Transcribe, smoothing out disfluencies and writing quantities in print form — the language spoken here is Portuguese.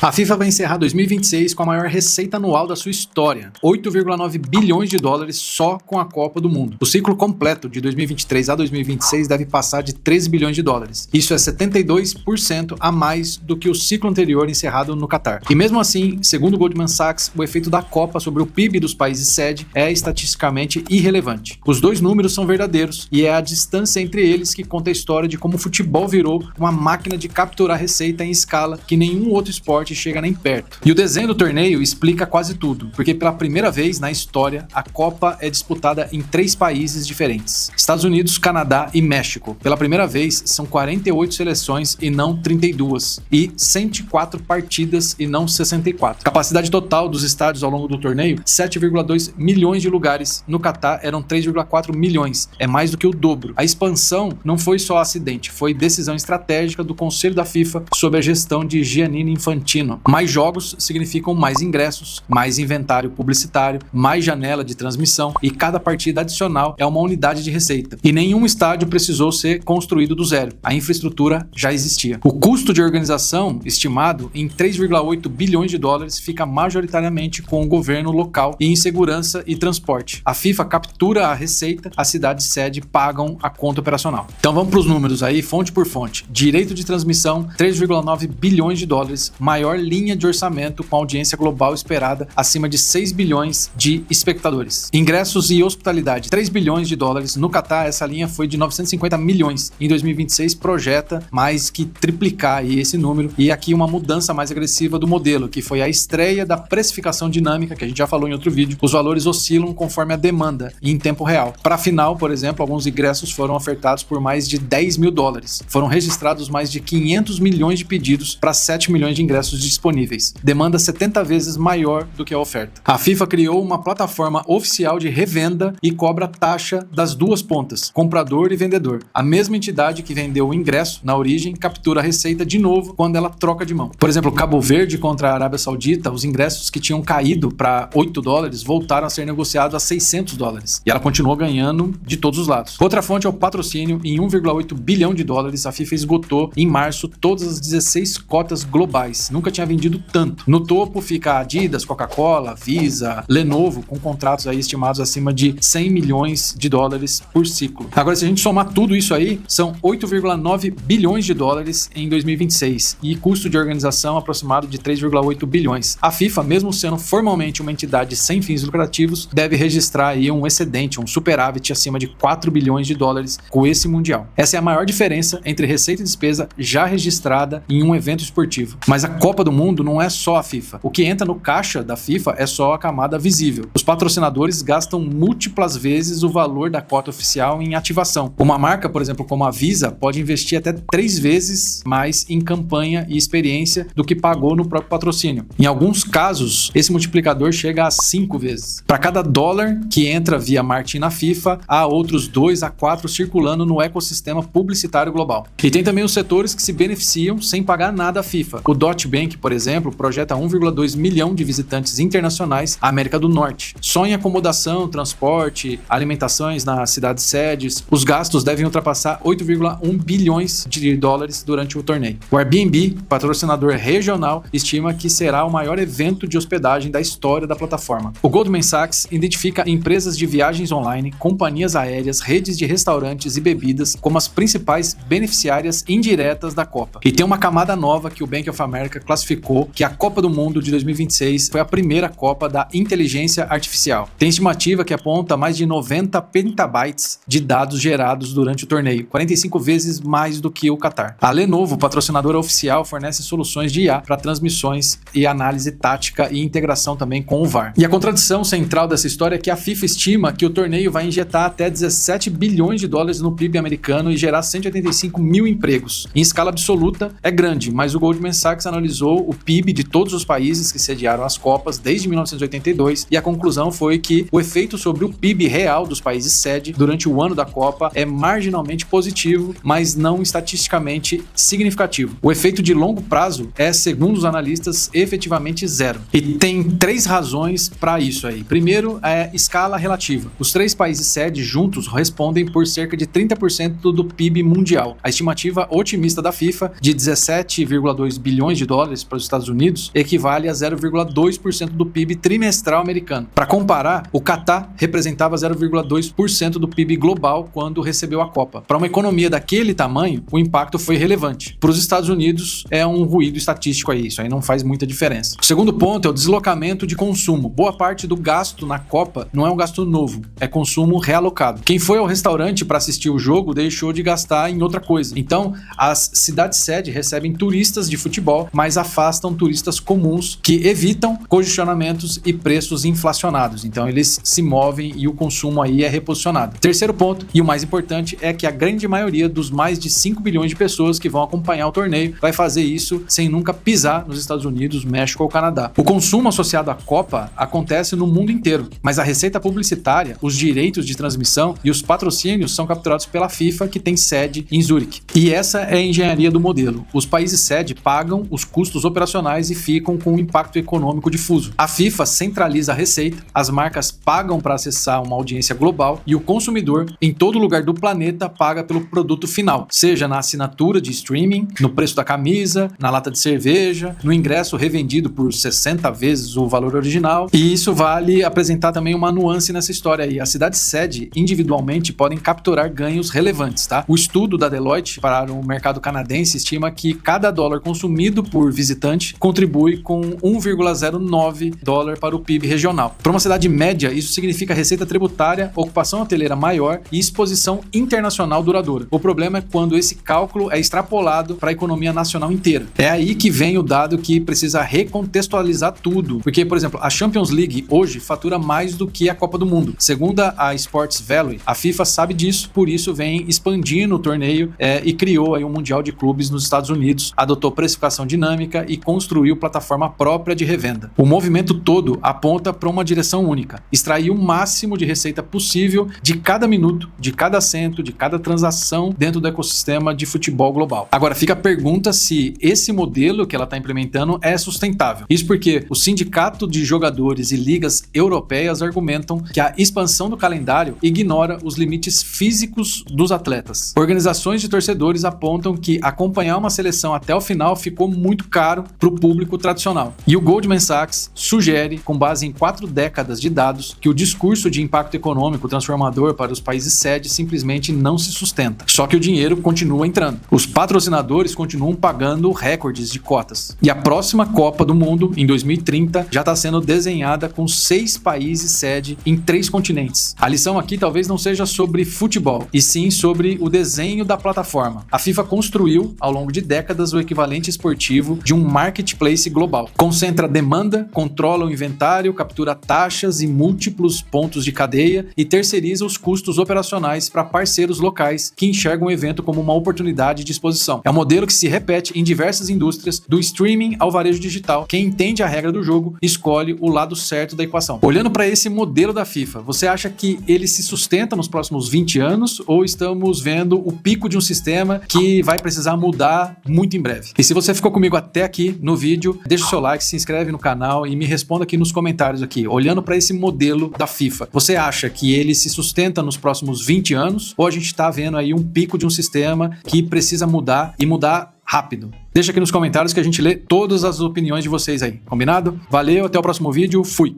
A FIFA vai encerrar 2026 com a maior receita anual da sua história, 8,9 bilhões de dólares só com a Copa do Mundo. O ciclo completo de 2023 a 2026 deve passar de 13 bilhões de dólares. Isso é 72% a mais do que o ciclo anterior encerrado no Catar. E mesmo assim, segundo o Goldman Sachs, o efeito da Copa sobre o PIB dos países sede é estatisticamente irrelevante. Os dois números são verdadeiros e é a distância entre eles que conta a história de como o futebol virou uma máquina de capturar receita em escala que nenhum outro esporte chega nem perto. E o desenho do torneio explica quase tudo, porque pela primeira vez na história, a Copa é disputada em 3 países diferentes: Estados Unidos, Canadá e México. Pela primeira vez, são 48 seleções e não 32, e 104 partidas e não 64. Capacidade total dos estádios ao longo do torneio, 7,2 milhões de lugares. No Catar eram 3,4 milhões, é mais do que o dobro. A expansão não foi só acidente, foi decisão estratégica do Conselho da FIFA sob a gestão de Giannini Infantino. Mais jogos significam mais ingressos, mais inventário publicitário, mais janela de transmissão, e cada partida adicional é uma unidade de receita. E nenhum estádio precisou ser construído do zero, a infraestrutura já existia. O custo de organização, estimado em 3,8 bilhões de dólares, fica majoritariamente com o governo local e em segurança e transporte. A FIFA captura a receita, as cidades sede pagam a conta operacional. Então vamos para os números aí, fonte por fonte. Direito de transmissão, 3,9 bilhões de dólares, maior linha de orçamento com audiência global esperada acima de 6 bilhões de espectadores. Ingressos e hospitalidade, 3 bilhões de dólares. No Catar, essa linha foi de 950 milhões. Em 2026, projeta mais que triplicar aí esse número. E aqui uma mudança mais agressiva do modelo, que foi a estreia da precificação dinâmica, que a gente já falou em outro vídeo. Os valores oscilam conforme a demanda e em tempo real. Para a final, por exemplo, alguns ingressos foram ofertados por mais de 10 mil dólares. Foram registrados mais de 500 milhões de pedidos para 7 milhões de ingressos disponíveis. Demanda 70 vezes maior do que a oferta. A FIFA criou uma plataforma oficial de revenda e cobra taxa das duas pontas, comprador e vendedor. A mesma entidade que vendeu o ingresso na origem captura a receita de novo quando ela troca de mão. Por exemplo, Cabo Verde contra a Arábia Saudita, os ingressos que tinham caído para 8 dólares voltaram a ser negociados a 600 dólares. E ela continuou ganhando de todos os lados. Outra fonte é o patrocínio. Em 1,8 bilhão de dólares, a FIFA esgotou em março todas as 16 cotas globais. Nunca tinha vendido tanto. No topo fica a Adidas, Coca-Cola, Visa, Lenovo, com contratos aí estimados acima de 100 milhões de dólares por ciclo. Agora, se a gente somar tudo isso aí, são 8,9 bilhões de dólares em 2026 e custo de organização aproximado de 3,8 bilhões. A FIFA, mesmo sendo formalmente uma entidade sem fins lucrativos, deve registrar aí um excedente, um superávit acima de 4 bilhões de dólares com esse mundial. Essa é a maior diferença entre receita e despesa já registrada em um evento esportivo. Mas a Copa do Mundo não é só a FIFA. O que entra no caixa da FIFA é só a camada visível. Os patrocinadores gastam múltiplas vezes o valor da cota oficial em ativação. Uma marca, por exemplo, como a Visa, pode investir até 3 vezes mais em campanha e experiência do que pagou no próprio patrocínio. Em alguns casos, esse multiplicador chega a 5 vezes. Para cada dólar que entra via marketing na FIFA, há outros 2 a 4 circulando no ecossistema publicitário global. E tem também os setores que se beneficiam sem pagar nada à FIFA. O Deutsche Bank, por exemplo, projeta 1,2 milhão de visitantes internacionais à América do Norte. Só em acomodação, transporte, alimentações nas cidades sedes, os gastos devem ultrapassar 8,1 bilhões de dólares durante o torneio. O Airbnb, patrocinador regional, estima que será o maior evento de hospedagem da história da plataforma. O Goldman Sachs identifica empresas de viagens online, companhias aéreas, redes de restaurantes e bebidas como as principais beneficiárias indiretas da Copa. E tem uma camada nova que o Bank of America classificou, que a Copa do Mundo de 2026 foi a primeira Copa da inteligência artificial. Tem estimativa que aponta mais de 90 petabytes de dados gerados durante o torneio, 45 vezes mais do que o Catar. A Lenovo, patrocinadora oficial, fornece soluções de IA para transmissões e análise tática e integração também com o VAR. E a contradição central dessa história é que a FIFA estima que o torneio vai injetar até 17 bilhões de dólares no PIB americano e gerar 185 mil empregos. Em escala absoluta é grande, mas o Goldman Sachs analisou o PIB de todos os países que sediaram as Copas desde 1982 e a conclusão foi que o efeito sobre o PIB real dos países sede durante o ano da Copa é marginalmente positivo, mas não estatisticamente significativo. O efeito de longo prazo é, segundo os analistas, efetivamente zero. E tem 3 razões para isso aí. Primeiro é escala relativa. Os 3 países sede juntos respondem por cerca de 30% do PIB mundial. A estimativa otimista da FIFA de 17,2 bilhões de dólares dólares para os Estados Unidos equivale a 0,2% do PIB trimestral americano. Para comparar, o Catar representava 0,2% do PIB global quando recebeu a Copa. Para uma economia daquele tamanho, o impacto foi relevante. Para os Estados Unidos, é um ruído estatístico aí, isso aí não faz muita diferença. O segundo ponto é o deslocamento de consumo. Boa parte do gasto na Copa não é um gasto novo, é consumo realocado. Quem foi ao restaurante para assistir o jogo deixou de gastar em outra coisa. Então, as cidades-sede recebem turistas de futebol, mas afastam turistas comuns que evitam congestionamentos e preços inflacionados. Então, eles se movem e o consumo aí é reposicionado. Terceiro ponto, e o mais importante, é que a grande maioria dos mais de 5 bilhões de pessoas que vão acompanhar o torneio vai fazer isso sem nunca pisar nos Estados Unidos, México ou Canadá. O consumo associado à Copa acontece no mundo inteiro, mas a receita publicitária, os direitos de transmissão e os patrocínios são capturados pela FIFA, que tem sede em Zurique. E essa é a engenharia do modelo. Os países sede pagam os custos operacionais e ficam com um impacto econômico difuso. A FIFA centraliza a receita, as marcas pagam para acessar uma audiência global e o consumidor, em todo lugar do planeta, paga pelo produto final, seja na assinatura de streaming, no preço da camisa, na lata de cerveja, no ingresso revendido por 60 vezes o valor original. E isso vale apresentar também uma nuance nessa história aí. As cidades sede individualmente podem capturar ganhos relevantes, tá? O estudo da Deloitte para o mercado canadense estima que cada dólar consumido por visitante contribui com 1,09 dólar para o PIB regional. Para uma cidade média, isso significa receita tributária, ocupação hoteleira maior e exposição internacional duradoura. O problema é quando esse cálculo é extrapolado para a economia nacional inteira. É aí que vem o dado que precisa recontextualizar tudo. Porque, por exemplo, a Champions League hoje fatura mais do que a Copa do Mundo. Segundo a Sports Valley, a FIFA sabe disso, por isso vem expandindo o torneio e criou aí um Mundial de Clubes nos Estados Unidos, adotou precificação dinâmica e construiu plataforma própria de revenda. O movimento todo aponta para uma direção única: extrair o máximo de receita possível de cada minuto, de cada assento, de cada transação dentro do ecossistema de futebol global. Agora fica a pergunta se esse modelo que ela está implementando é sustentável. Isso porque o Sindicato de Jogadores e Ligas Europeias argumentam que a expansão do calendário ignora os limites físicos dos atletas. Organizações de torcedores apontam que acompanhar uma seleção até o final ficou muito caro para o público tradicional. E o Goldman Sachs sugere, com base em 4 décadas de dados, que o discurso de impacto econômico transformador para os países sede simplesmente não se sustenta. Só que o dinheiro continua entrando. Os patrocinadores continuam pagando recordes de cotas. E a próxima Copa do Mundo, em 2030, já está sendo desenhada com 6 países sede em 3 continentes. A lição aqui talvez não seja sobre futebol, e sim sobre o desenho da plataforma. A FIFA construiu, ao longo de décadas, o equivalente esportivo de um marketplace global. Concentra demanda, controla o inventário, captura taxas e múltiplos pontos de cadeia e terceiriza os custos operacionais para parceiros locais que enxergam o evento como uma oportunidade de exposição. É um modelo que se repete em diversas indústrias, do streaming ao varejo digital. Quem entende a regra do jogo escolhe o lado certo da equação. Olhando para esse modelo da FIFA, você acha que ele se sustenta nos próximos 20 anos ou estamos vendo o pico de um sistema que vai precisar mudar muito em breve? E se você ficou comigo até aqui no vídeo, deixa o seu like, se inscreve no canal e me responda aqui nos comentários aqui. Olhando para esse modelo da FIFA, você acha que ele se sustenta nos próximos 20 anos ou a gente está vendo aí um pico de um sistema que precisa mudar e mudar rápido? Deixa aqui nos comentários que a gente lê todas as opiniões de vocês aí, combinado? Valeu, até o próximo vídeo, fui!